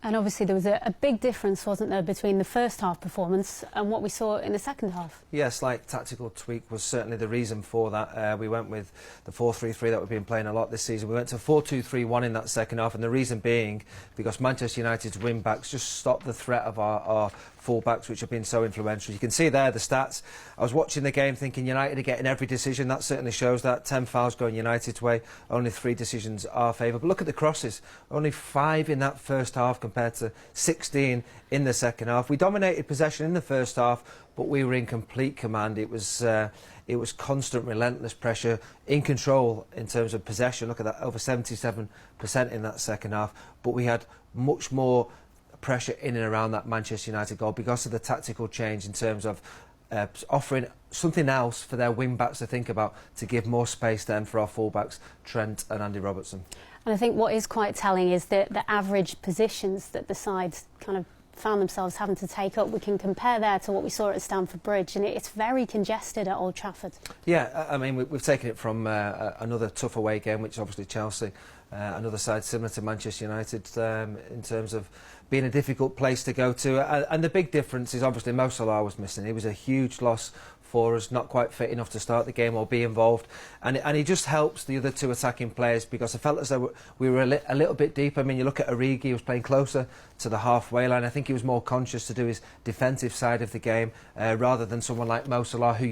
And obviously there was a big difference, wasn't there, between the first half performance and what we saw in the second half? Yeah, slight tactical tweak was certainly the reason for that. We went with the 4-3-3 that we've been playing a lot this season. We went to 4-2-3-1 in that second half, and the reason being because Manchester United's wing-backs just stopped the threat of our full-backs, which have been so influential. You can see there the stats. I was watching the game thinking United are getting every decision. That certainly shows that. 10 fouls going United's way, only 3 decisions our favour. But look at the crosses. Only 5 in that first half compared to 16 in the second half. We dominated possession in the first half, but we were in complete command. It was constant, relentless pressure, in control in terms of possession. Look at that, over 77% in that second half. But we had much more pressure in and around that Manchester United goal because of the tactical change in terms of offering something else for their wing-backs to think about, to give more space then for our full-backs, Trent and Andy Robertson. And I think what is quite telling is that the average positions that the sides kind of found themselves having to take up. We can compare there to what we saw at Stamford Bridge, and it's very congested at Old Trafford. Yeah, I mean, we've taken it from another tough away game, which is obviously Chelsea, another side similar to Manchester United in terms of being a difficult place to go to. And the big difference is obviously Mo Salah was missing. He was a huge loss for us, not quite fit enough to start the game or be involved, and he just helps the other 2 attacking players, because I felt as though we were a little bit deeper. I mean, you look at Origi, he was playing closer to the halfway line. I think he was more conscious to do his defensive side of the game rather than someone like Mo Salah, who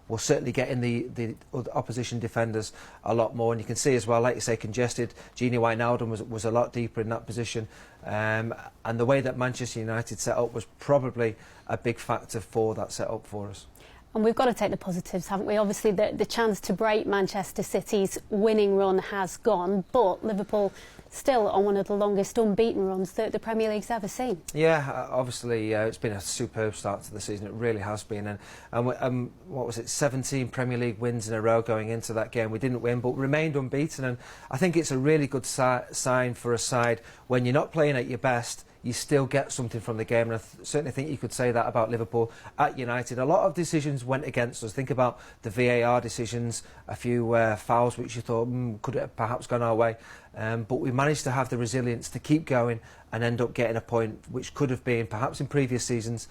will certainly get in the opposition defenders a lot more. And you can see as well, like you say, congested. Gini Wijnaldum was a lot deeper in that position, and the way that Manchester United set up was probably a big factor for that set up for us. And we've got to take the positives, haven't we? Obviously, the chance to break Manchester City's winning run has gone, but Liverpool still on one of the longest unbeaten runs that the Premier League's ever seen. Yeah, obviously it's been a superb start to the season. It really has been. And what was it, 17 Premier League wins in a row going into that game. We didn't win, but remained unbeaten. And I think it's a really good sign for a side when you're not playing at your best. You still get something from the game, and I certainly think you could say that about Liverpool. At United, a lot of decisions went against us. Think about the VAR decisions, a few fouls which you thought could have perhaps gone our way, but we managed to have the resilience to keep going and end up getting a point which could have been, perhaps in previous seasons,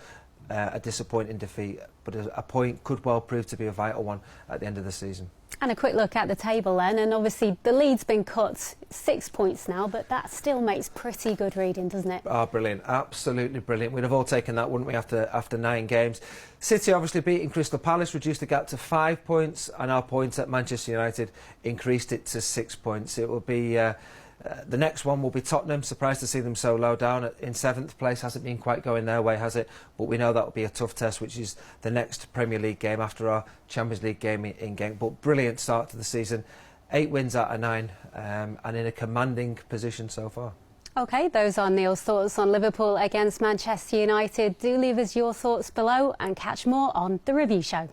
a disappointing defeat, but a point could well prove to be a vital one at the end of the season. And a quick look at the table then, and obviously the lead's been cut 6 points now, but that still makes pretty good reading, doesn't it? Oh, brilliant, absolutely brilliant. We'd have all taken that, wouldn't we, after 9 games. City obviously beating Crystal Palace, reduced the gap to 5 points, and our points at Manchester United increased it to 6 points. It will be the next one will be Tottenham. Surprised to see them so low down in 7th place. Hasn't been quite going their way, has it? But we know that will be a tough test, which is the next Premier League game after our Champions League game in Genk. But brilliant start to the season. 8 wins out of 9, and in a commanding position so far. OK, those are Neil's thoughts on Liverpool against Manchester United. Do leave us your thoughts below and catch more on The Review Show.